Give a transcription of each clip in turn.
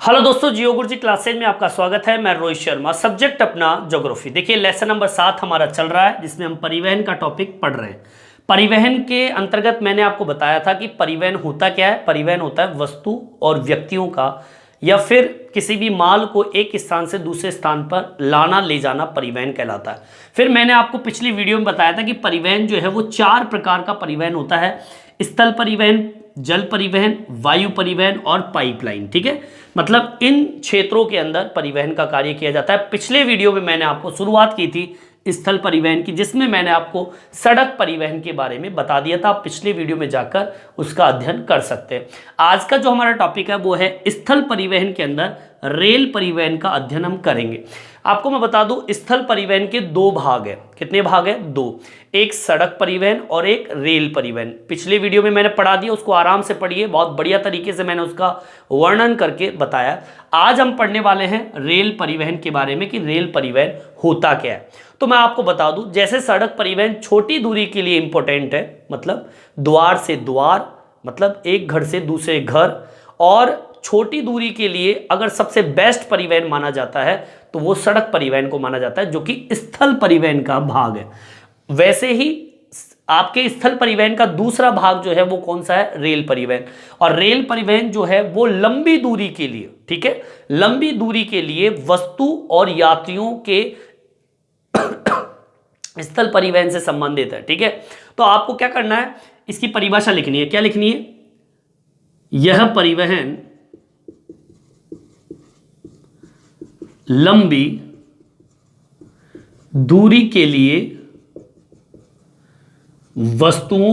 Hello दोस्तों, जियो गुरुजी classes में आपका स्वागत है। मैं रोहित शर्मा। सब्जेक्ट अपना ज्योग्राफी। देखिए लेसन नंबर 7 हमारा चल रहा है, जिसमें हम परिवहन का टॉपिक पढ़ रहे हैं। परिवहन के अंतर्गत मैंने आपको बताया था कि परिवहन होता क्या है। परिवहन होता है वस्तु और व्यक्तियों का या फिर किसी भी माल को एक स्थान से दूसरे स्थान पर लाना ले जाना परिवहन कहलाता है। फिर मैंने आपको पिछली वीडियो में बताया था कि परिवहन जो है वो 4 प्रकार का परिवहन होता है। स्थल परिवहन, जल परिवहन, वायु परिवहन और पाइपलाइन। ठीक है, मतलब इन क्षेत्रों के अंदर परिवहन का कार्य किया जाता है। पिछले वीडियो में मैंने आपको शुरुआत की थी स्थल परिवहन की, जिसमें मैंने आपको सड़क परिवहन के बारे में बता दिया था। आप पिछले वीडियो में जाकर उसका अध्ययन कर सकते हैं। आज का जो हमारा टॉपिक है वो है स्थल परिवहन के अंदर रेल परिवहन का अध्ययन हम करेंगे। आपको मैं बता दूं, स्थल परिवहन के 2 भाग है। कितने भाग है? 2। एक सड़क परिवहन और एक रेल परिवहन। पिछले वीडियो में मैंने पढ़ा दिया, उसको आराम से पढ़िए। बहुत बढ़िया तरीके से मैंने उसका वर्णन करके बताया। आज हम पढ़ने वाले हैं रेल परिवहन के बारे में कि रेल परिवहन होता क्या है। तो मैं आपको बता दूं, जैसे सड़क परिवहन छोटी दूरी के लिए इंपॉर्टेंट है, मतलब द्वार से द्वार, मतलब एक घर से दूसरे घर, और छोटी दूरी के लिए अगर सबसे बेस्ट परिवहन माना जाता है तो वो सड़क परिवहन को माना जाता है, जो कि स्थल परिवहन का भाग है। वैसे ही आपके स्थल परिवहन का दूसरा भाग जो है वो कौन सा है? रेल परिवहन। और रेल परिवहन जो है वो लंबी दूरी के लिए, ठीक है, लंबी दूरी के लिए वस्तु और यात्रियों के स्थल परिवहन से संबंधित है। ठीक है, तो आपको क्या करना है, इसकी परिभाषा लिखनी है। क्या लिखनी है? यह परिवहन लंबी दूरी के लिए वस्तुओं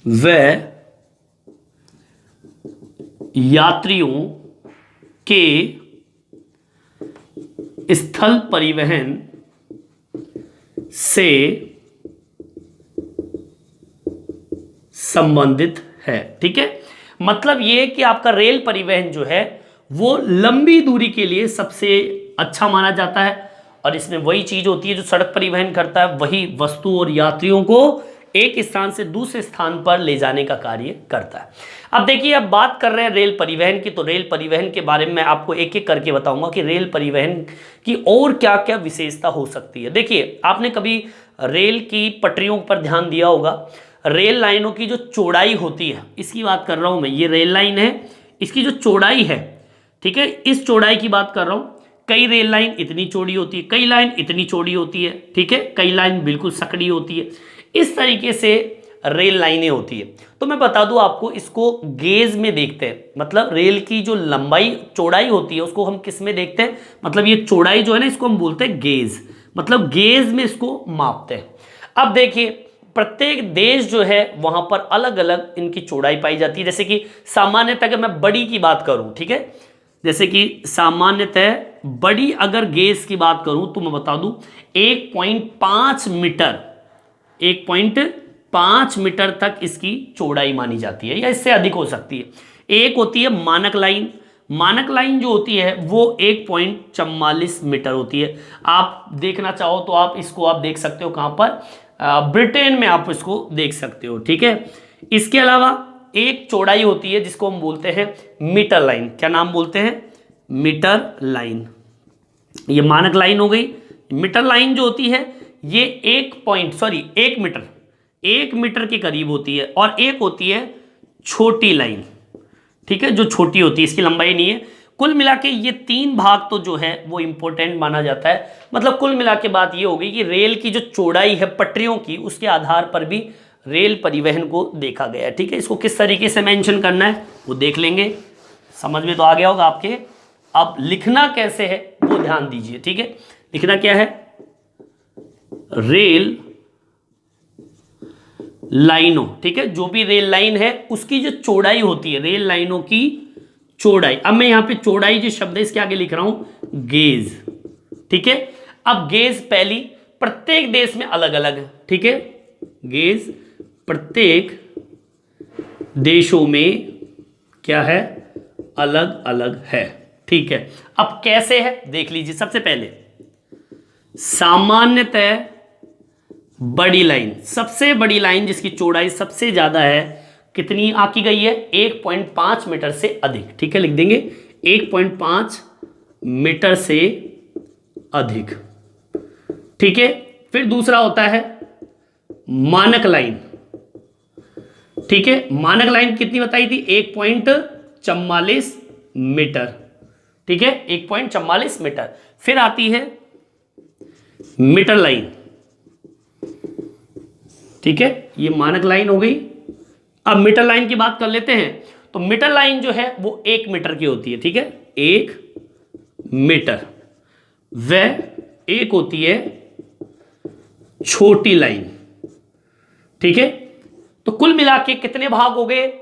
व यात्रियों के स्थल परिवहन से संबंधित है। ठीक है, मतलब यह कि आपका रेल परिवहन जो है वो लंबी दूरी के लिए सबसे अच्छा माना जाता है। और इसमें वही चीज होती है जो सड़क परिवहन करता है, वही वस्तु और यात्रियों को एक स्थान से दूसरे स्थान पर ले जाने का कार्य करता है। अब देखिए, अब बात कर रहे हैं रेल परिवहन की, तो रेल परिवहन के बारे में मैं आपको एक एक करके बताऊंगा कि रेल परिवहन की और क्या क्या विशेषता हो सकती है। देखिए, आपने कभी रेल की पटरियों पर ध्यान दिया होगा। रेल लाइनों की जो चौड़ाई होती है, इसकी बात कर रहा हूं मैं। ये रेल लाइन है, इसकी जो चौड़ाई है, ठीक है, इस चौड़ाई की बात कर रहा हूं। कई रेल लाइन इतनी चौड़ी होती है, कई लाइन इतनी चौड़ी होती है, ठीक है, कई लाइन बिल्कुल सकड़ी होती है। इस तरीके से रेल लाइनें होती है। तो मैं बता दूं आपको, इसको गेज में देखते हैं। मतलब रेल की जो लंबाई चौड़ाई होती है उसको हम किस में देखते हैं? मतलब ये चौड़ाई जो है ना, इसको हम बोलते हैं गेज। मतलब गेज में इसको मापते हैं। अब देखिए, प्रत्येक देश जो है वहां पर अलग अलग इनकी चौड़ाई पाई जाती है। जैसे कि सामान्यतः अगर मैं बड़ी की बात करूं, ठीक है, जैसे कि सामान्यतः बड़ी अगर गेज की बात करूं तो मैं बता दूं 1.5 मीटर, 1.5 मीटर तक इसकी चौड़ाई मानी जाती है, या इससे अधिक हो सकती है। एक होती है मानक लाइन। मानक लाइन जो होती है वो 1.44 मीटर होती है। आप देखना चाहो तो आप इसको आप देख सकते हो कहां पर? ब्रिटेन में आप इसको देख सकते हो। ठीक है, इसके अलावा एक चौड़ाई होती है जिसको हम बोलते हैं मीटर लाइन। क्या नाम बोलते हैं? Meter line. ये मानक लाइन हो गई। मीटर लाइन जो होती है ये 1 मीटर के करीब होती है। और एक होती है छोटी लाइन, ठीक है, जो छोटी होती है, इसकी लंबाई नहीं है। कुल मिला के ये 3 भाग तो जो है वो इंपॉर्टेंट माना जाता है। मतलब कुल मिला के बात ये होगी कि रेल की जो चौड़ाई है पटरियों की, उसके आधार पर भी रेल परिवहन को देखा गया है। ठीक है, इसको किस तरीके से मेंशन करना है वो देख लेंगे। समझ में तो आ गया होगा आपके। अब लिखना कैसे है वो ध्यान दीजिए। ठीक है, लिखना क्या है? रेल लाइनों, ठीक है, जो भी रेल लाइन है उसकी जो चौड़ाई होती है, रेल लाइनों की चौड़ाई। अब मैं यहां पे चौड़ाई जो शब्द है इसके आगे लिख रहा हूं गेज। ठीक है, अब गेज पहली प्रत्येक देश में अलग अलग है। ठीक है, गेज प्रत्येक देशों में क्या है? अलग अलग है। ठीक है, अब कैसे है देख लीजिए। सबसे पहले सामान्यतः बड़ी लाइन, सबसे बड़ी लाइन जिसकी चौड़ाई सबसे ज्यादा है, कितनी आंकी गई है? 1.5 मीटर से अधिक। ठीक है, लिख देंगे 1.5 मीटर से अधिक। ठीक है, फिर दूसरा होता है मानक लाइन। ठीक है, मानक लाइन कितनी बताई थी? 1.44 मीटर। ठीक है, 1.44 मीटर। फिर आती है मीटर लाइन। ठीक है, ये मानक लाइन हो गई। अब मीटर लाइन की बात कर लेते हैं। तो मीटर लाइन जो है वो 1 मीटर की होती है। ठीक है, 1 मीटर। वह एक होती है छोटी लाइन। ठीक है, तो कुल मिला के कितने भाग हो गए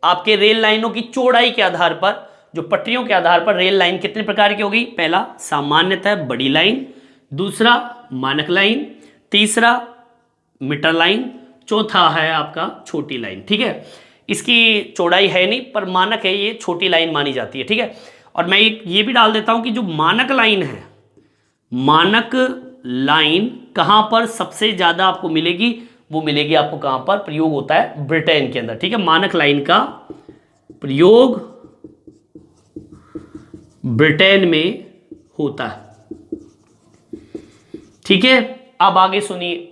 आपके रेल लाइनों की चौड़ाई के आधार पर? जो पटरियों के आधार पर रेल लाइन कितने प्रकार की होगी? पहला सामान्यतः बड़ी लाइन, दूसरा मानक लाइन, तीसरा मीटर लाइन, चौथा है आपका छोटी लाइन। ठीक है, इसकी चौड़ाई है नहीं पर मानक है, ये छोटी लाइन मानी जाती है। ठीक है, और मैं ये भी डाल देता हूं कि जो मानक लाइन है, मानक लाइन कहां पर सबसे ज्यादा आपको मिलेगी? वो मिलेगी आपको कहां पर? प्रयोग होता है ब्रिटेन के अंदर। ठीक है, मानक लाइन का प्रयोग ब्रिटेन में होता है। ठीक है, अब आगे सुनिए।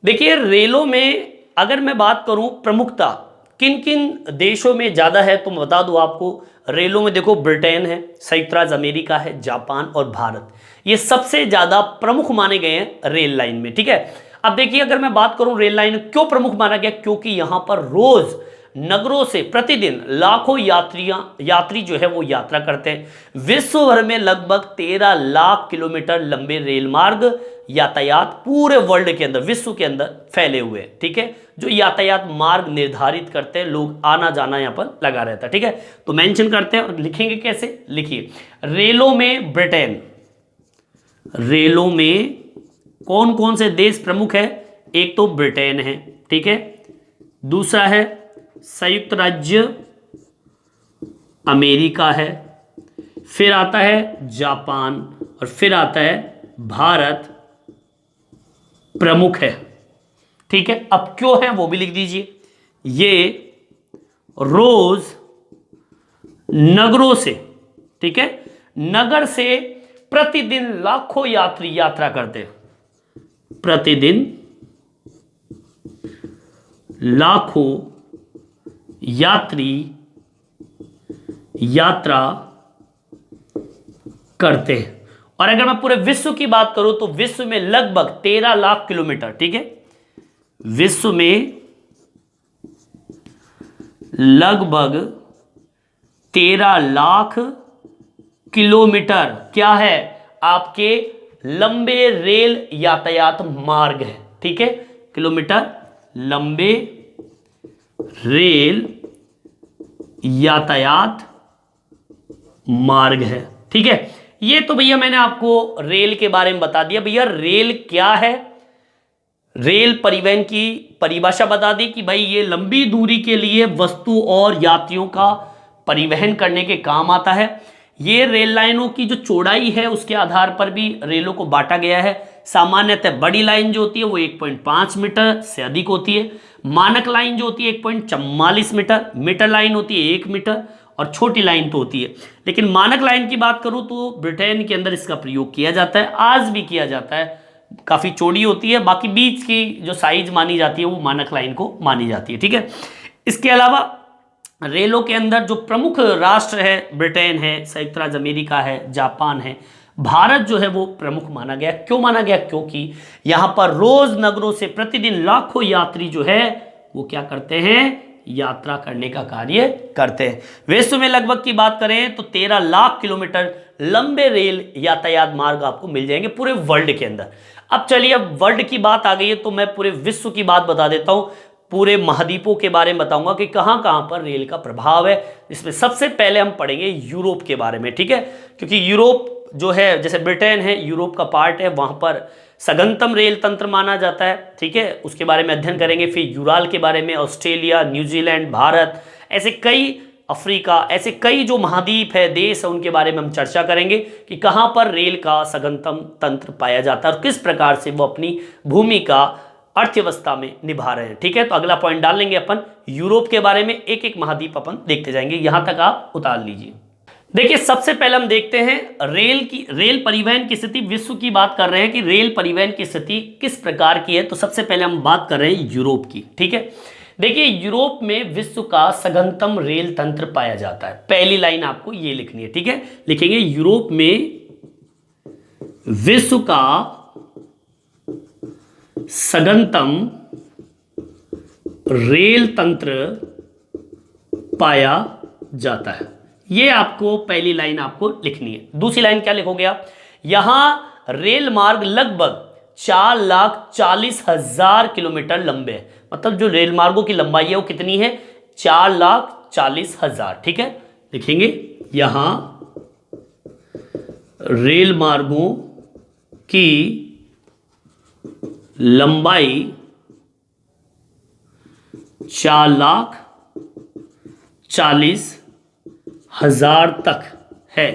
देखिए, रेलों में अगर मैं बात करूं प्रमुखता किन किन देशों में ज्यादा है तो मैं बता दूं आपको। रेलों में देखो ब्रिटेन है, संयुक्त राज्य अमेरिका है, जापान और भारत, ये सबसे ज्यादा प्रमुख माने गए हैं रेल लाइन में। ठीक है, अब देखिए अगर मैं बात करूं रेल लाइन क्यों प्रमुख माना गया? क्योंकि यहां पर रोज नगरों से प्रतिदिन लाखों यात्री जो है वो यात्रा करते हैं। विश्व भर में लगभग 13 लाख किलोमीटर लंबे रेल मार्ग यातायात पूरे वर्ल्ड के अंदर, विश्व के अंदर फैले हुए हैं। ठीक है, जो यातायात मार्ग निर्धारित करते हैं, लोग आना जाना यहां पर लगा रहता है। ठीक है, तो मेंशन करते हैं और लिखेंगे कैसे? लिखिए, रेलों में ब्रिटेन, रेलों में कौन कौन से देश प्रमुख है? एक तो ब्रिटेन है। ठीक है, दूसरा है संयुक्त राज्य अमेरिका है, फिर आता है जापान और फिर आता है भारत प्रमुख है। ठीक है, अब क्यों है वो भी लिख दीजिए। ये रोज नगरों से, ठीक है, नगर से प्रतिदिन लाखों यात्री यात्रा करते हैं। प्रतिदिन लाखों यात्री यात्रा करते हैं। और अगर मैं पूरे विश्व की बात करूं तो विश्व में लगभग 13 लाख किलोमीटर, ठीक है, विश्व में लगभग 13 लाख किलोमीटर क्या है? आपके लंबे रेल यातायात मार्ग है। ठीक है, किलोमीटर लंबे रेल यातायात मार्ग है। ठीक है, ये तो भैया मैंने आपको रेल के बारे में बता दिया। भैया रेल क्या है? रेल परिवहन की परिभाषा बता दी कि भाई ये लंबी दूरी के लिए वस्तु और यात्रियों का परिवहन करने के काम आता है। ये रेल लाइनों की जो चौड़ाई है उसके आधार पर भी रेलों को बांटा गया है। सामान्यतः बड़ी लाइन जो होती है वो 1.5 मीटर से अधिक होती है। मानक लाइन जो होती है 1.44 मीटर, मीटर लाइन होती है 1 मीटर और छोटी लाइन तो होती है। लेकिन मानक लाइन की बात करूं तो ब्रिटेन के अंदर इसका प्रयोग किया जाता है, आज भी किया जाता है। काफ़ी चौड़ी होती है, बाकी बीच की जो साइज मानी जाती है वो मानक लाइन को मानी जाती है। ठीक है, इसके अलावा रेलों के अंदर जो प्रमुख राष्ट्र है ब्रिटेन है, संयुक्त राज्य अमेरिका है, जापान है, भारत जो है वो प्रमुख माना गया। क्यों माना गया? क्योंकि यहां पर रोज नगरों से प्रतिदिन लाखों यात्री जो है वो क्या करते हैं? यात्रा करने का कार्य करते हैं। विश्व में लगभग की बात करें तो 13 लाख किलोमीटर लंबे रेल यातायात मार्ग आपको मिल जाएंगे पूरे वर्ल्ड के अंदर। अब चलिए, अब वर्ल्ड की बात आ गई है तो मैं पूरे विश्व की बात बता देता हूं। पूरे महाद्वीपों के बारे में बताऊंगा कि कहां कहां पर रेल का प्रभाव है। इसमें सबसे पहले हम पढ़ेंगे यूरोप के बारे में। ठीक है, क्योंकि यूरोप जो है, जैसे ब्रिटेन है यूरोप का पार्ट है, वहां पर सघनतम रेल तंत्र माना जाता है। ठीक है, उसके बारे में अध्ययन करेंगे। फिर यूराल के बारे में, ऑस्ट्रेलिया, न्यूजीलैंड, भारत, ऐसे कई, अफ्रीका, ऐसे कई जो महाद्वीप है, देश है, उनके बारे में हम चर्चा करेंगे कि कहां पर रेल का सघनतम तंत्र पाया जाता है और किस प्रकार से वो अपनी भूमिका अर्थव्यवस्था में निभा रहे हैं। ठीक है, तो अगला पॉइंट डाल लेंगे अपन यूरोप के बारे में, एक एक महाद्वीप अपन देखते जाएंगे, यहां तक आप उतार लीजिए। देखिए सबसे पहले हम देखते हैं रेल परिवहन की स्थिति। विश्व की बात कर रहे हैं कि रेल परिवहन की स्थिति किस प्रकार की है, तो सबसे पहले हम बात कर रहे हैं यूरोप की। ठीक है, देखिए यूरोप में विश्व का सघनतम रेल तंत्र पाया जाता है। पहली लाइन आपको ये लिखनी है। ठीक है, लिखेंगे यूरोप में विश्व का सघनतम रेल तंत्र पाया जाता है। ये आपको पहली लाइन आपको लिखनी है। दूसरी लाइन क्या लिखोगे आप, यहां रेल मार्ग लगभग 4,40,000 किलोमीटर लंबे हैं। मतलब जो रेल मार्गों की लंबाई है वो कितनी है, 4,40,000। ठीक है, लिखेंगे यहां रेल मार्गों की लंबाई 4,40,000 तक है।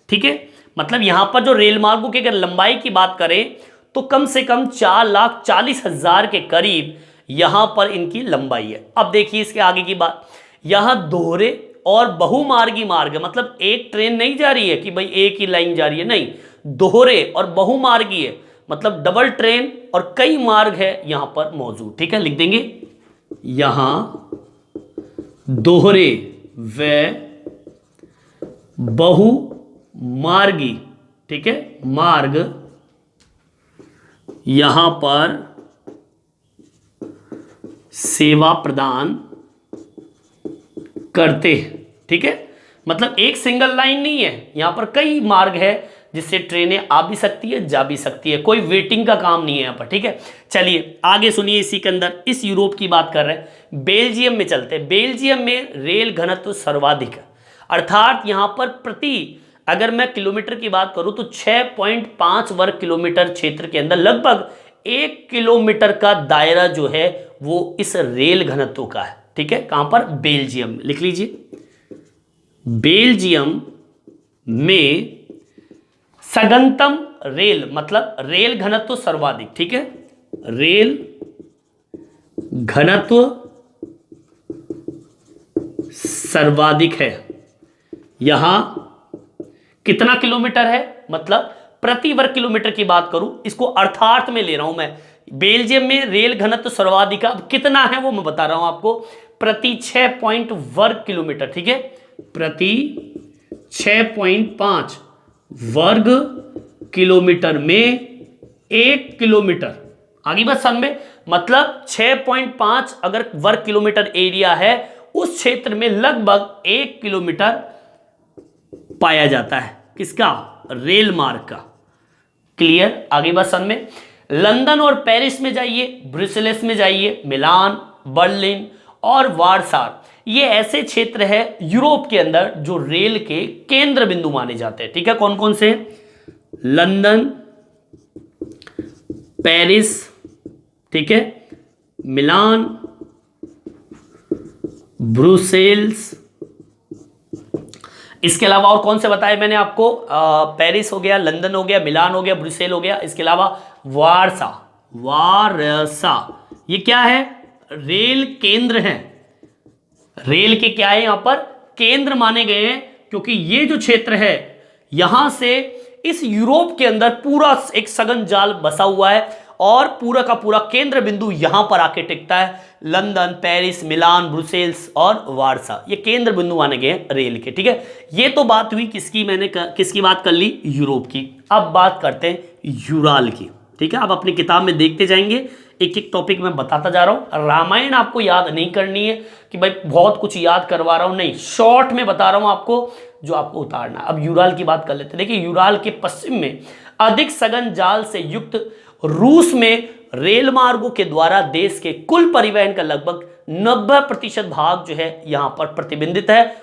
ठीक है, मतलब यहां पर जो रेल मार्गों की अगर लंबाई की बात करें तो कम से कम 4,40,000 के करीब यहां पर इनकी लंबाई है। अब देखिए इसके आगे की बात, यहां दोहरे और बहुमार्गी मार्ग है। मतलब एक ट्रेन नहीं जा रही है कि भाई एक ही लाइन जा रही है, नहीं, दोहरे और बहुमार्गी है, मतलब डबल ट्रेन और कई मार्ग है यहां पर मौजूद। ठीक है, लिख देंगे यहां दोहरे व बहुमार्गी, ठीक है, मार्ग यहां पर सेवा प्रदान करते हैं। ठीक है, मतलब एक सिंगल लाइन नहीं है, यहां पर कई मार्ग है जिससे ट्रेनें आ भी सकती है, जा भी सकती है, कोई वेटिंग का काम नहीं है यहाँ पर। ठीक है, चलिए आगे सुनिए। इसी के अंदर इस यूरोप की बात कर रहे हैं, बेल्जियम में चलते हैं। बेल्जियम में रेल घनत्व सर्वाधिक है, अर्थात यहाँ पर प्रति, अगर मैं किलोमीटर की बात करूँ तो 6.5 वर्ग किलोमीटर क्षेत्र के अंदर लगभग 1 किलोमीटर का दायरा जो है वो इस रेल घनत्व का है। ठीक है, कहाँ पर, बेल्जियम, लिख लीजिए बेल्जियम में सघनतम रेल, मतलब रेल घनत्व सर्वाधिक। ठीक है, रेल घनत्व सर्वाधिक है। यहां कितना किलोमीटर है, मतलब प्रति वर्ग किलोमीटर की बात करूं, इसको अर्थार्थ में ले रहा हूं मैं। बेल्जियम में रेल घनत्व सर्वाधिक, अब कितना है वो मैं बता रहा हूं आपको, प्रति 6 वर्ग किलोमीटर। ठीक है, प्रति 6.5 वर्ग किलोमीटर में 1 किलोमीटर, आगे बस सन में, मतलब 6.5 अगर वर्ग किलोमीटर एरिया है उस क्षेत्र में लगभग 1 किलोमीटर पाया जाता है। किसका, रेल मार्ग का। क्लियर, आगे बस सन में। लंदन और पेरिस में जाइए, ब्रुसेल्स में जाइए, मिलान, बर्लिन और वारसा, ये ऐसे क्षेत्र है यूरोप के अंदर जो रेल के केंद्र बिंदु माने जाते हैं। ठीक है, कौन कौन से, लंदन, पेरिस, ठीक है, मिलान, ब्रुसेल्स, इसके अलावा और कौन से बताए मैंने आपको, पेरिस हो गया, लंदन हो गया, मिलान हो गया, ब्रुसेल हो गया, इसके अलावा वारसा, ये क्या है, रेल केंद्र है। रेल के क्या है, यहां पर केंद्र माने गए हैं, क्योंकि ये जो क्षेत्र है यहां से इस यूरोप के अंदर पूरा एक सघन जाल बसा हुआ है और पूरा का पूरा केंद्र बिंदु यहां पर आके टिकता है। लंदन, पेरिस, मिलान, ब्रुसेल्स और वारसा, ये केंद्र बिंदु माने गए हैं रेल के। ठीक है, ये तो बात हुई किसकी, किसकी बात कर ली, यूरोप की। अब बात करते हैं यूराल की। ठीक है, आप अपनी किताब में देखते जाएंगे, एक एक टॉपिक मैं बताता जा रहा हूं। रामायण आपको याद नहीं करनी है कि भाई बहुत कुछ याद करवा रहा हूं, नहीं, शॉर्ट में बता रहा हूं आपको जो आपको उतारना। अब यूराल की बात कर लेते हैं। देखिए यूराल के पश्चिम में अधिक सघन जाल से युक्त रूस में रेल मार्गों के द्वारा देश के कुल परिवहन का लगभग 90% भाग जो है यहां पर प्रतिबिंबित है,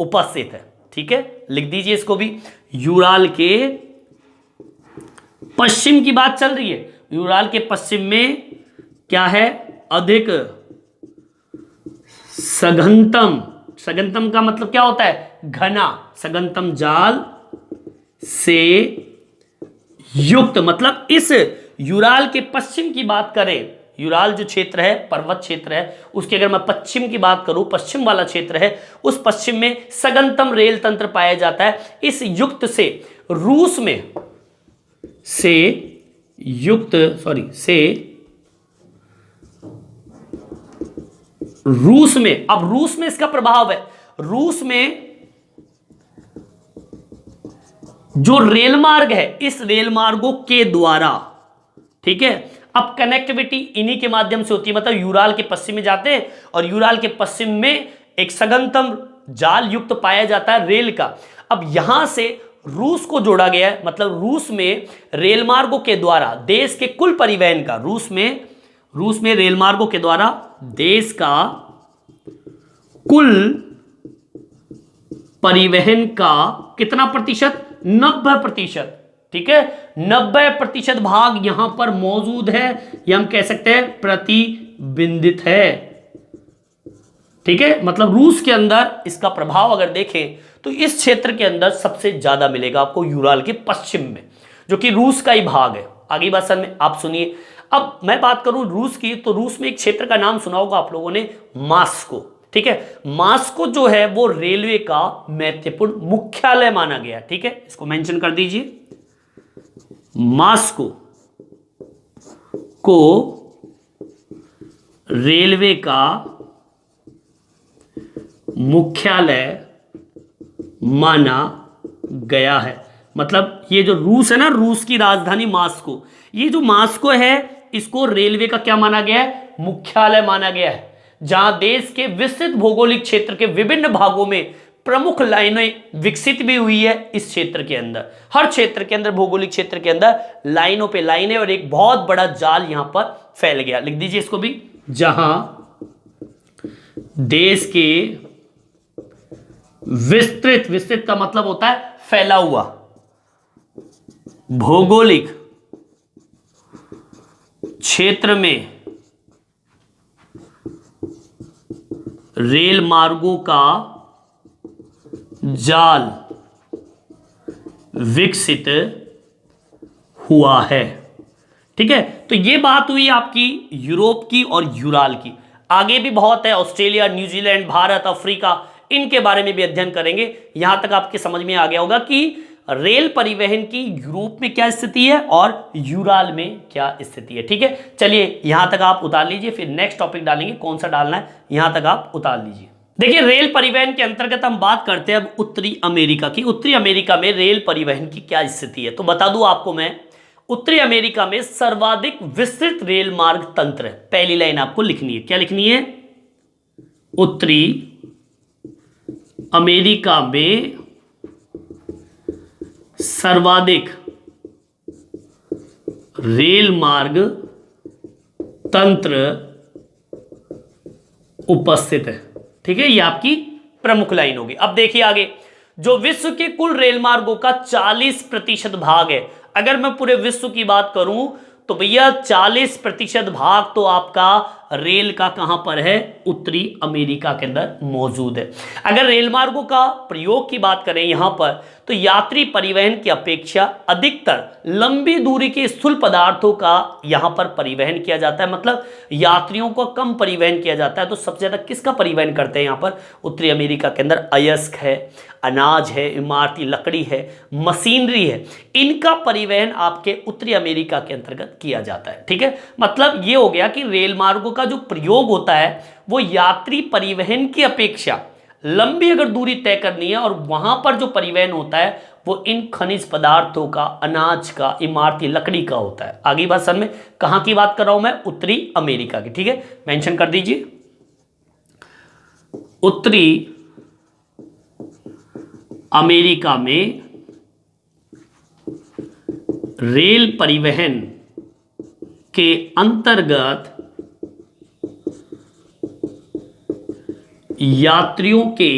उपस्थित है। ठीक है, लिख दीजिए इसको भी। यूराल के पश्चिम की बात चल रही है, यूराल के पश्चिम में क्या है, अधिक सघनतम, सघनतम का मतलब क्या होता है, घना, सघनतम जाल से युक्त, मतलब इस यूराल के पश्चिम की बात करें यूराल जो क्षेत्र है, पर्वत क्षेत्र है, उसके अगर मैं पश्चिम की बात करूं, पश्चिम वाला क्षेत्र है, उस पश्चिम में सघनतम रेल तंत्र पाया जाता है। इस युक्त से रूस में रूस में, अब रूस में इसका प्रभाव है। रूस में जो रेल मार्ग है, इस रेल मार्गों के द्वारा, ठीक है, अब कनेक्टिविटी इन्हीं के माध्यम से होती है, मतलब यूराल के पश्चिम में जाते हैं और यूराल के पश्चिम में एक सघनतम जाल युक्त पाया जाता है रेल का। अब यहां से रूस को जोड़ा गया है, मतलब रूस में रेल मार्गों के द्वारा देश के कुल परिवहन का, रूस में रेल मार्गों के द्वारा देश का कुल परिवहन का कितना प्रतिशत? 90%। ठीक है, 90% भाग यहां पर मौजूद है, या हम कह सकते हैं प्रतिबिंबित है। ठीक है, मतलब रूस के अंदर इसका प्रभाव अगर देखें तो इस क्षेत्र के अंदर सबसे ज्यादा मिलेगा आपको यूराल के पश्चिम में, जो कि रूस का ही भाग है। आगे बात सर में आप सुनिए। अब मैं बात करूं रूस की, तो रूस में एक क्षेत्र का नाम सुना होगा आप लोगों ने, मास्को। ठीक है, मास्को जो है वो रेलवे का महत्वपूर्ण मुख्यालय माना गया। ठीक है, इसको मेंशन कर दीजिए। मास्को को रेलवे का मुख्यालय माना गया है। मतलब ये जो रूस है ना, रूस की राजधानी मास्को, ये जो मास्को है इसको रेलवे का क्या माना गया है? मुख्यालय माना गया है, जहां देश के विस्तृत भौगोलिक क्षेत्र के विभिन्न भागों में प्रमुख लाइनें विकसित भी हुई है। इस क्षेत्र के अंदर, हर क्षेत्र के अंदर, भौगोलिक क्षेत्र के अंदर लाइनों पे लाइनें और एक बहुत बड़ा जाल यहां पर फैल गया। लिख दीजिए इसको भी, जहां देश के विस्तृत का मतलब होता है फैला हुआ, भौगोलिक क्षेत्र में रेल मार्गों का जाल विकसित हुआ है। ठीक है, तो ये बात हुई आपकी यूरोप की और यूराल की। आगे भी बहुत है, ऑस्ट्रेलिया, न्यूजीलैंड, भारत, अफ्रीका, इनके बारे में भी अध्ययन करेंगे। यहां तक आपके समझ में आ गया होगा कि रेल परिवहन की यूरोप में क्या स्थिति है और यूराल में क्या स्थिति है। ठीक है, चलिए यहां तक आप उतार लीजिए, फिर नेक्स्ट टॉपिक डालेंगे, कौन सा डालना है यहां तक आप उतार लीजिए। देखिए, रेल परिवहन के अंतर्गत हम बात करते हैं अब उत्तरी अमेरिका की। उत्तरी अमेरिका में रेल परिवहन की क्या स्थिति है, तो बता दूं आपको मैं, उत्तरी अमेरिका में सर्वाधिक विस्तृत रेल मार्ग तंत्र है। पहली लाइन आपको लिखनी है, क्या लिखनी है? उत्तरी अमेरिका में सर्वाधिक रेल मार्ग तंत्र उपस्थित है। ठीक है, ये आपकी प्रमुख लाइन होगी। अब देखिए आगे, जो विश्व के कुल रेल मार्गों का 40% भाग है। अगर मैं पूरे विश्व की बात करूं तो भैया 40% भाग तो आपका रेल का कहां पर है? उत्तरी अमेरिका के अंदर मौजूद है। अगर रेल मार्गों का प्रयोग की बात करें यहां पर, तो यात्री परिवहन की अपेक्षा अधिकतर लंबी दूरी के स्थूल पदार्थों का यहां पर परिवहन किया जाता है, मतलब यात्रियों को कम परिवहन किया जाता है। तो सबसे ज्यादा किसका परिवहन करते हैं यहां पर उत्तरी अमेरिका के अंदर? अयस्क है, अनाज है, इमारती लकड़ी है, मशीनरी है, इनका परिवहन आपके उत्तरी अमेरिका के अंतर्गत किया जाता है। ठीक है, मतलब ये हो गया कि रेल मार्गों का जो प्रयोग होता है वो यात्री परिवहन की अपेक्षा लंबी अगर दूरी तय करनी है, और वहां पर जो परिवहन होता है वो इन खनिज पदार्थों का, अनाज का, इमारती लकड़ी का होता है। आगे बात सर में कहां की बात कर रहा हूं मैं? उत्तरी अमेरिका की। ठीक है, मेंशन कर दीजिए, उत्तरी अमेरिका में रेल परिवहन के अंतर्गत यात्रियों के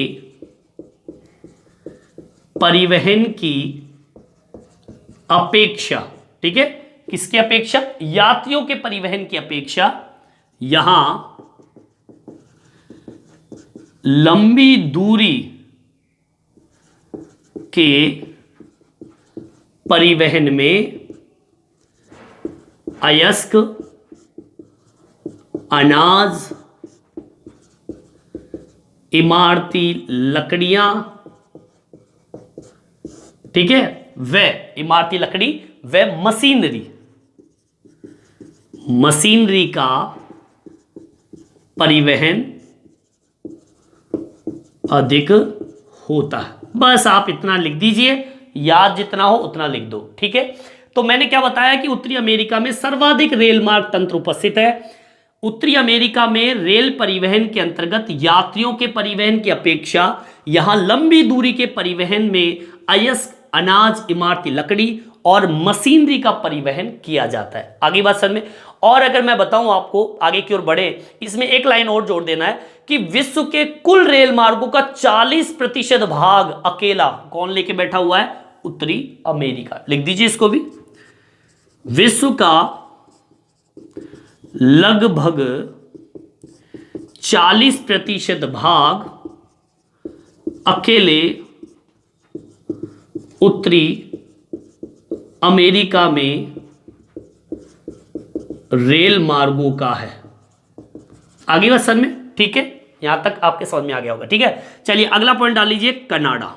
परिवहन की अपेक्षा, ठीक है, किसकी अपेक्षा? यात्रियों के परिवहन की अपेक्षा यहां लंबी दूरी के परिवहन में अयस्क, अनाज, इमारती लकड़ियां, ठीक है, व इमारती लकड़ी व मशीनरी, मशीनरी का परिवहन अधिक होता है। बस आप इतना लिख दीजिए, याद जितना हो उतना लिख दो, ठीक है। तो मैंने क्या बताया कि उत्तरी अमेरिका में सर्वाधिक रेल मार्ग तंत्र उपस्थित है। उत्तरी अमेरिका में रेल परिवहन के अंतर्गत यात्रियों के परिवहन की अपेक्षा यहां लंबी दूरी के परिवहन में अयस्क, अनाज, इमारती लकड़ी और मशीनरी का परिवहन किया जाता है। आगे बात समझ में। और अगर मैं बताऊं आपको, आगे की ओर बढ़े, इसमें एक लाइन और जोड़ देना है कि विश्व के कुल रेल मार्गों का 40% भाग अकेला कौन लेके बैठा हुआ है? उत्तरी अमेरिका। लिख दीजिए इसको भी। विश्व का लगभग 40% भाग अकेले उत्तरी अमेरिका में रेल मार्गों का है। आगे बात समझ में, ठीक है, यहां तक आपके समझ में आ गया होगा, ठीक है। चलिए अगला पॉइंट डाल लीजिए, कनाडा।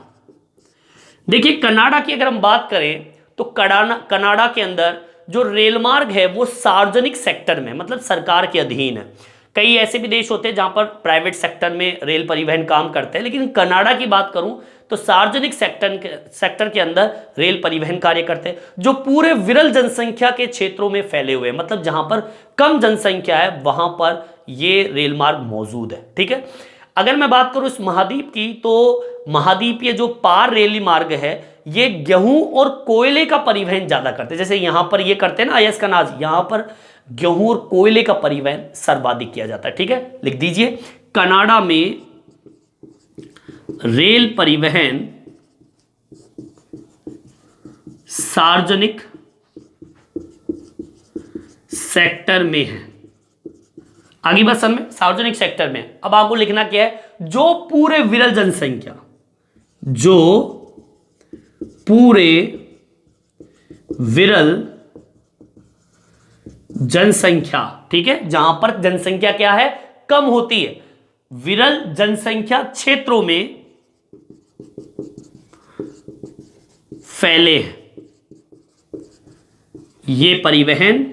देखिए कनाडा की अगर हम बात करें तो कनाडा के अंदर जो रेल मार्ग है वो सार्वजनिक सेक्टर में, मतलब सरकार के अधीन है। कई ऐसे भी देश होते हैं जहां पर प्राइवेट सेक्टर में रेल परिवहन काम करते हैं, लेकिन कनाडा की बात करूं तो सार्वजनिक सेक्टर के अंदर रेल परिवहन कार्य करते हैं, जो पूरे विरल जनसंख्या के क्षेत्रों में फैले हुए हैं, मतलब जहां पर कम जनसंख्या है वहां पर ये रेल मार्ग मौजूद है, ठीक है। अगर मैं बात करूं इस महाद्वीप की, तो महाद्वीपीय जो पार रेल मार्ग है ये गेहूं और कोयले का परिवहन ज्यादा करते हैं। जैसे यहां पर ये करते हैं ना अयस्क, अनाज, यहां पर गेहूं और कोयले का परिवहन सर्वाधिक किया जाता है, ठीक है। लिख दीजिए, कनाडा में रेल परिवहन सार्वजनिक सेक्टर में है। आगे बात समझ में, सार्वजनिक सेक्टर में। अब आपको लिखना क्या है? जो पूरे विरल जनसंख्या, जो पूरे विरल जनसंख्या, ठीक है, जहां पर जनसंख्या क्या है? कम होती है, विरल जनसंख्या क्षेत्रों में फैले हैं ये परिवहन।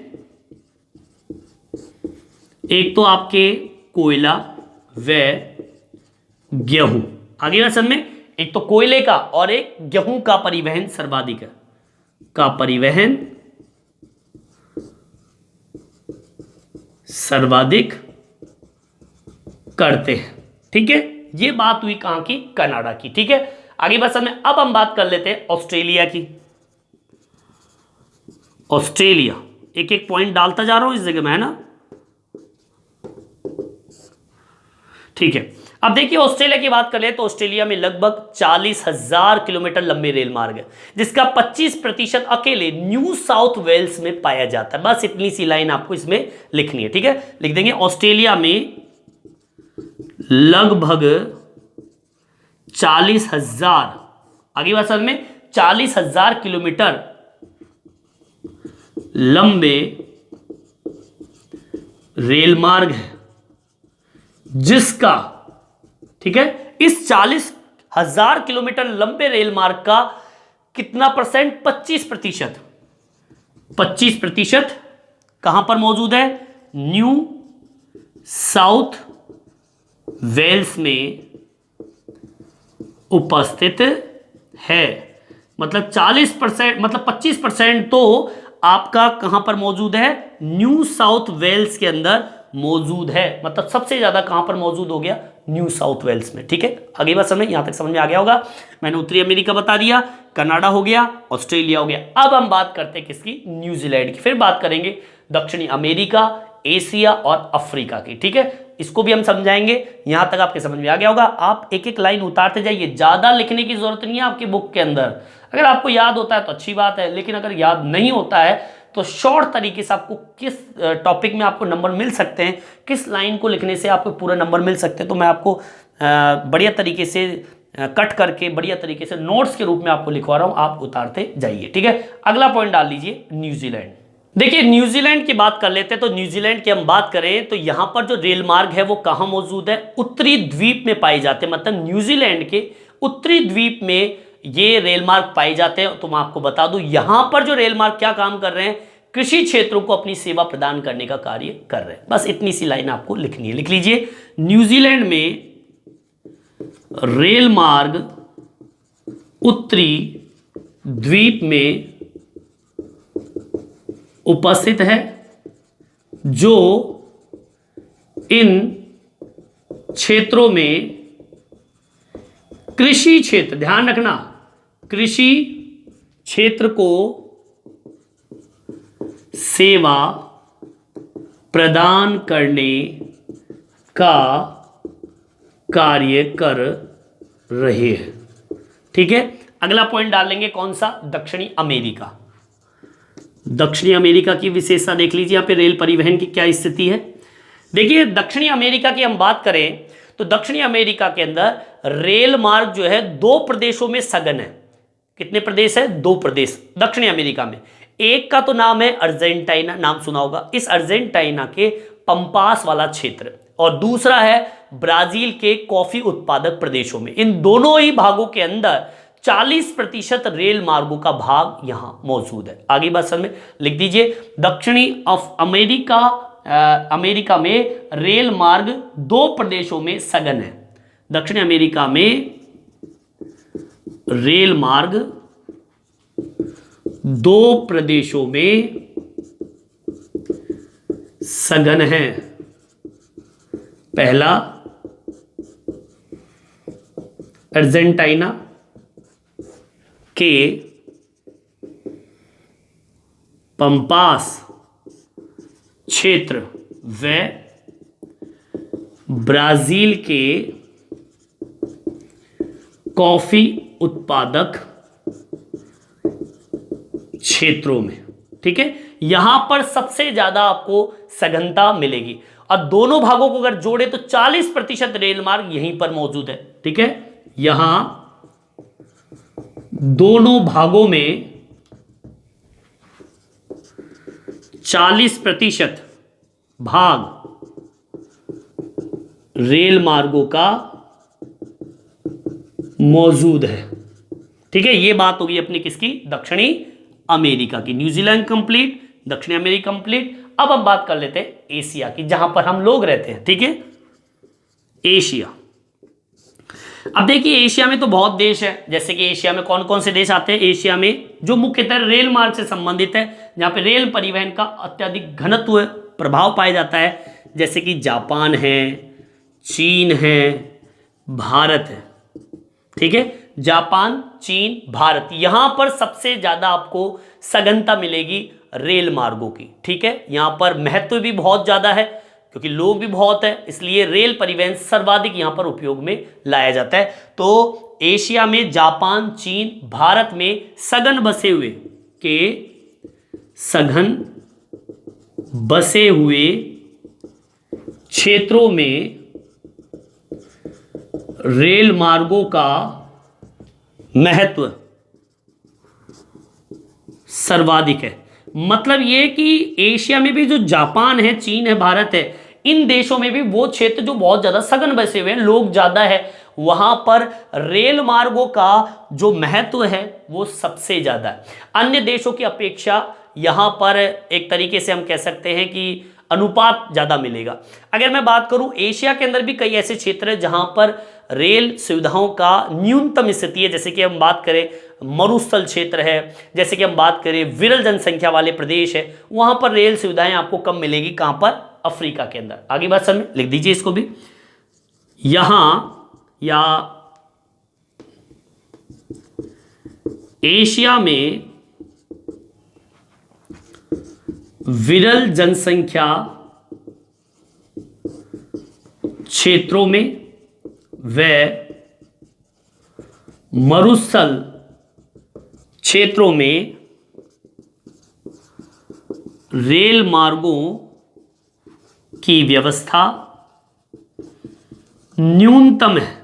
एक तो आपके कोयला व गेहूं, आगे बात समझ में, एक तो कोयले का और एक गेहूं का परिवहन सर्वाधिक है, का परिवहन सर्वाधिक करते हैं, ठीक है। ये बात हुई कहां की? कनाडा की, ठीक है। आगे बात समझ में। अब हम बात कर लेते हैं ऑस्ट्रेलिया की। ऑस्ट्रेलिया, एक एक पॉइंट डालता जा रहा हूं इस जगह में, है ना, ठीक है। अब देखिए ऑस्ट्रेलिया की बात करें तो ऑस्ट्रेलिया में लगभग 40,000 किलोमीटर लंबे रेल मार्ग है, जिसका 25% अकेले न्यू साउथ वेल्स में पाया जाता है। बस इतनी सी लाइन आपको इसमें लिखनी है, ठीक है। लिख देंगे, ऑस्ट्रेलिया में लगभग 40,000, आगे बात समझ में, 40,000 किलोमीटर लंबे रेल मार्ग है, जिसका, ठीक है, इस 40,000 किलोमीटर लंबे रेल मार्ग का कितना परसेंट? 25%। 25% कहां पर मौजूद है? न्यू साउथ वेल्स में उपस्थित है। मतलब 40%, मतलब 25% तो आपका कहां पर मौजूद है? न्यू साउथ वेल्स के अंदर मौजूद है। मतलब सबसे ज्यादा कहां पर मौजूद हो गया? न्यू साउथ वेल्स में, ठीक है। आगे बात समझ, यहां तक समझ में आ गया होगा। मैंने उत्तरी अमेरिका बता दिया, कनाडा हो गया, ऑस्ट्रेलिया हो गया। अब हम बात करते हैं किसकी? न्यूजीलैंड की। फिर बात करेंगे दक्षिणी अमेरिका, एशिया और अफ्रीका की, ठीक है। इसको भी हम समझाएंगे। यहां तक आपके समझ में आ गया होगा। आप एक एक लाइन उतारते जाइए, ज्यादा लिखने की जरूरत नहीं है आपकी बुक के अंदर। अगर आपको याद होता है तो अच्छी बात है, लेकिन अगर याद नहीं होता है तो शॉर्ट तरीके से आपको किस टॉपिक में आपको नंबर मिल सकते हैं, किस लाइन को लिखने से आपको पूरा नंबर मिल सकते हैं, तो मैं आपको बढ़िया तरीके से कट करके बढ़िया तरीके से नोट्स के रूप में आपको लिखवा रहा हूं, आप उतारते जाइए, ठीक है। अगला पॉइंट डाल लीजिए, न्यूजीलैंड। देखिए न्यूजीलैंड की बात कर लेते हैं। तो न्यूजीलैंड की हम बात करें तो यहां पर जो रेल मार्ग है वो कहां मौजूद है, उत्तरी द्वीप में पाए जाते हैं। मतलब न्यूजीलैंड के उत्तरी द्वीप में ये रेल मार्ग पाए जाते हैं। तो मैं आपको बता दूं यहां पर जो रेल मार्ग क्या काम कर रहे हैं, कृषि क्षेत्रों को अपनी सेवा प्रदान करने का कार्य कर रहे हैं। बस इतनी सी लाइन आपको लिखनी है, लिख लीजिए। न्यूजीलैंड में रेल मार्ग उत्तरी द्वीप में उपस्थित है, जो इन क्षेत्रों में कृषि क्षेत्र, ध्यान रखना, कृषि क्षेत्र को सेवा प्रदान करने का कार्य कर रहे हैं। ठीक है, अगला पॉइंट डाल लेंगे कौन सा, दक्षिणी अमेरिका। दक्षिणी अमेरिका की विशेषता देख लीजिए, यहां पे रेल परिवहन की क्या स्थिति है। देखिए दक्षिणी अमेरिका की हम बात करें तो दक्षिणी अमेरिका के अंदर रेल मार्ग जो है दो प्रदेशों में सघन है। कितने प्रदेश है, दो प्रदेश दक्षिणी अमेरिका में। एक का तो नाम है अर्जेंटीना, नाम सुना होगा, इस अर्जेंटीना के पंपास वाला क्षेत्र, और दूसरा है ब्राजील के कॉफी उत्पादक प्रदेशों में। इन दोनों ही भागों के अंदर 40% रेल मार्गों का भाग यहां मौजूद है। आगे बात समझ में, लिख दीजिए दक्षिणी अमेरिका में रेल मार्ग दो प्रदेशों में सघन है। दक्षिणी अमेरिका में रेल मार्ग दो प्रदेशों में सघन है। पहला अर्जेंटीना के पंपास क्षेत्र व ब्राजील के कॉफी उत्पादक क्षेत्रों में। ठीक है, यहां पर सबसे ज्यादा आपको सघनता मिलेगी, और दोनों भागों को अगर जोड़े तो 40% रेल मार्ग यहीं पर मौजूद है। ठीक है, यहां दोनों भागों में 40% भाग रेल मार्गों का मौजूद है। ठीक है, यह बात होगी अपनी किसकी, दक्षिणी अमेरिका की। न्यूजीलैंड कंप्लीट, दक्षिणी अमेरिका कंप्लीट। अब हम बात कर लेते हैं एशिया की, जहां पर हम लोग रहते हैं। ठीक है, एशिया। अब देखिए एशिया में तो बहुत देश है। जैसे कि एशिया में कौन कौन से देश आते हैं, एशिया में जो मुख्यतः रेल मार्ग से संबंधित है, जहां पे रेल परिवहन का अत्यधिक घनत्व प्रभाव पाया जाता है, जैसे कि जापान है, चीन है, भारत है। ठीक है, जापान, चीन, भारत, यहां पर सबसे ज्यादा आपको सघनता मिलेगी रेल मार्गों की। ठीक है, यहां पर महत्व भी बहुत ज्यादा है क्योंकि लोग भी बहुत है, इसलिए रेल परिवहन सर्वाधिक यहां पर उपयोग में लाया जाता है। तो एशिया में जापान, चीन, भारत में सघन बसे हुए क्षेत्रों में रेल मार्गों का महत्व सर्वाधिक है। मतलब ये कि एशिया में भी जो जापान है, चीन है, भारत है, इन देशों में भी वो क्षेत्र जो बहुत ज्यादा सघन बसे हुए हैं, लोग ज्यादा है, वहां पर रेल मार्गों का जो महत्व है वो सबसे ज्यादा है। अन्य देशों की अपेक्षा यहां पर एक तरीके से हम कह सकते हैं कि अनुपात ज्यादा मिलेगा। अगर मैं बात करूं एशिया के अंदर भी कई ऐसे क्षेत्र हैं जहां पर रेल सुविधाओं का न्यूनतम स्थिति है। जैसे कि हम बात करें मरुस्थल क्षेत्र है, जैसे कि हम बात करें विरल जनसंख्या वाले प्रदेश है, वहां पर रेल सुविधाएं आपको कम मिलेगी। कहां पर, अफ्रीका के अंदर। आगे बात समझ, लिख दीजिए इसको भी। यहां या एशिया में विरल जनसंख्या क्षेत्रों में व मरुस्थल क्षेत्रों में रेल मार्गों की व्यवस्था न्यूनतम है।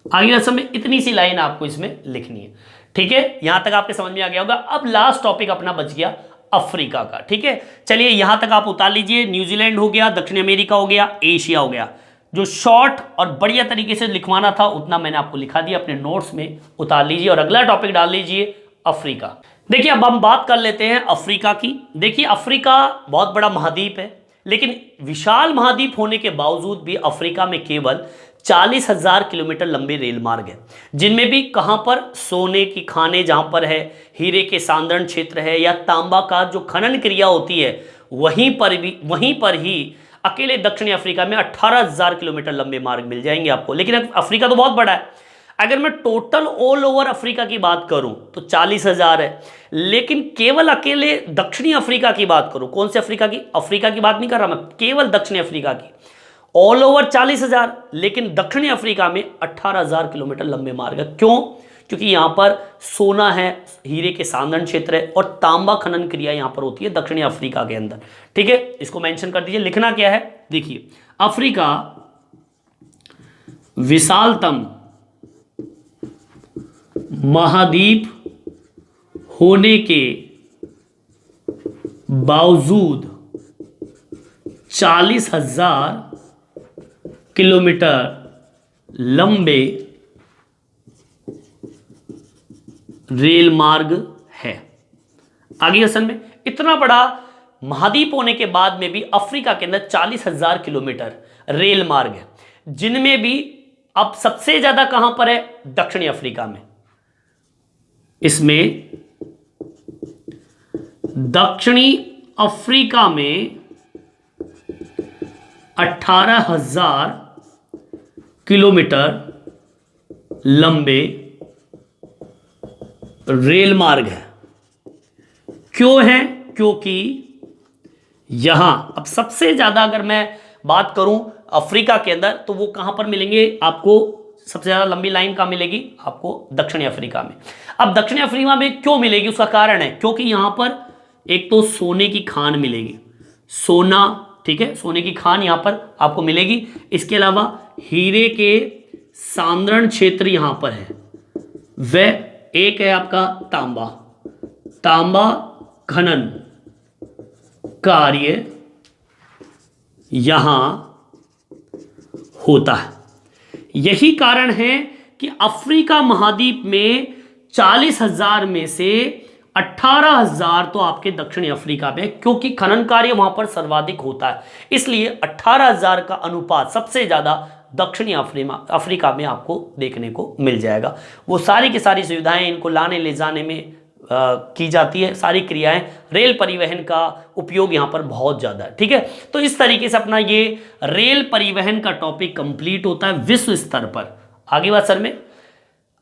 आगे समय इतनी सी लाइन आपको इसमें लिखनी है। ठीक है, यहां तक आपके समझ में आ गया होगा। अब लास्ट टॉपिक अपना बच गया अफ्रीका का। ठीक है, चलिए यहां तक आप उतार लीजिए। न्यूजीलैंड हो गया, दक्षिण अमेरिका हो गया, एशिया हो गया। जो शॉर्ट और बढ़िया तरीके से लिखवाना था उतना मैंने आपको लिखा दिया, अपने नोट्स में उतार लीजिए और अगला टॉपिक डाल लीजिए अफ्रीका। देखिए अब हम बात कर लेते हैं अफ्रीका की। देखिए अफ्रीका बहुत बड़ा महाद्वीप है, लेकिन विशाल महाद्वीप होने के बावजूद भी अफ्रीका में केवल 40,000 किलोमीटर लंबे रेल मार्ग है, जिनमें भी कहां पर सोने की खाने जहां पर है, हीरे के सांद्रण क्षेत्र है, या तांबा का जो खनन क्रिया होती है वहीं पर ही अकेले दक्षिणी अफ्रीका में 18,000 किलोमीटर लंबे मार्ग मिल जाएंगे आपको। लेकिन अफ्रीका तो बहुत बड़ा है। अगर मैं टोटल ऑल ओवर अफ्रीका की बात करूं तो 40,000 है, लेकिन केवल अकेले दक्षिणी अफ्रीका की बात करूं, कौन से अफ्रीका की? अफ्रीका की बात नहीं कर रहा मैं, केवल दक्षिणी अफ्रीका की। ऑल ओवर 40,000, लेकिन दक्षिणी अफ्रीका में 18,000 किलोमीटर लंबे मार्ग है। क्यों? क्योंकि यहां पर सोना है, हीरे के सांद्रण क्षेत्र है और तांबा खनन क्रिया यहां पर होती है दक्षिणी अफ्रीका के अंदर। ठीक है, इसको मेंशन कर दीजिए। लिखना क्या है? देखिए अफ्रीका विशालतम महाद्वीप होने के बावजूद 40,000 किलोमीटर लंबे रेल मार्ग है। आगे असल में इतना बड़ा महाद्वीप होने के बाद में भी अफ्रीका के अंदर 40,000 किलोमीटर रेल मार्ग है, जिनमें भी अब सबसे ज्यादा कहां पर है? दक्षिणी अफ्रीका में। इसमें दक्षिणी अफ्रीका में 18,000 किलोमीटर लंबे रेल मार्ग है। क्यों है? क्योंकि यहां अब सबसे ज्यादा अगर मैं बात करूं अफ्रीका के अंदर तो वो कहां पर मिलेंगे आपको? सबसे ज्यादा लंबी लाइन कहां मिलेगी आपको? दक्षिणी अफ्रीका में। अब दक्षिणी अफ्रीका में क्यों मिलेगी? उसका कारण है क्योंकि यहां पर एक तो सोने की खान मिलेगी, सोना, ठीक है, सोने की खान यहां पर आपको मिलेगी। इसके अलावा हीरे के सांद्रण क्षेत्र यहां पर है। वह एक है आपका तांबा, तांबा खनन कार्य यहां होता है। यही कारण है कि अफ्रीका महाद्वीप में 40,000 में से 18,000 तो आपके दक्षिणी अफ्रीका में, क्योंकि खनन कार्य वहां पर सर्वाधिक होता है, इसलिए 18,000 का अनुपात सबसे ज्यादा दक्षिणी अफ्रीका में आपको देखने को मिल जाएगा। वो सारी की सारी सुविधाएं इनको लाने ले जाने में की जाती है, सारी क्रियाएं, रेल परिवहन का उपयोग यहां पर बहुत ज्यादा है। ठीक है, तो इस तरीके से अपना ये रेल परिवहन का टॉपिक कंप्लीट होता है विश्व स्तर पर। आगे बात सर में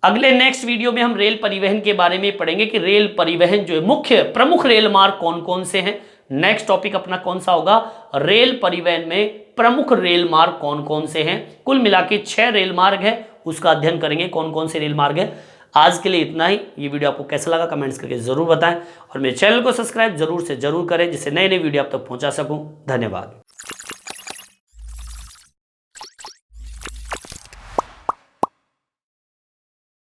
अगले नेक्स्ट वीडियो में हम रेल परिवहन के बारे में पढ़ेंगे कि रेल परिवहन जो है मुख्य प्रमुख रेल मार्ग कौन कौन से हैं। नेक्स्ट टॉपिक अपना कौन सा होगा? रेल परिवहन में प्रमुख रेल मार्ग कौन कौन से हैं। कुल मिला के 6 रेल मार्ग है, उसका अध्ययन करेंगे कौन कौन से रेल मार्ग है। आज के लिए इतना ही। ये वीडियो आपको कैसा लगा कमेंट्स करके जरूर बताएं और मेरे चैनल को सब्सक्राइब जरूर से जरूर करें, जिससे नए नए वीडियो आप तक पहुंचा सकूं। धन्यवाद।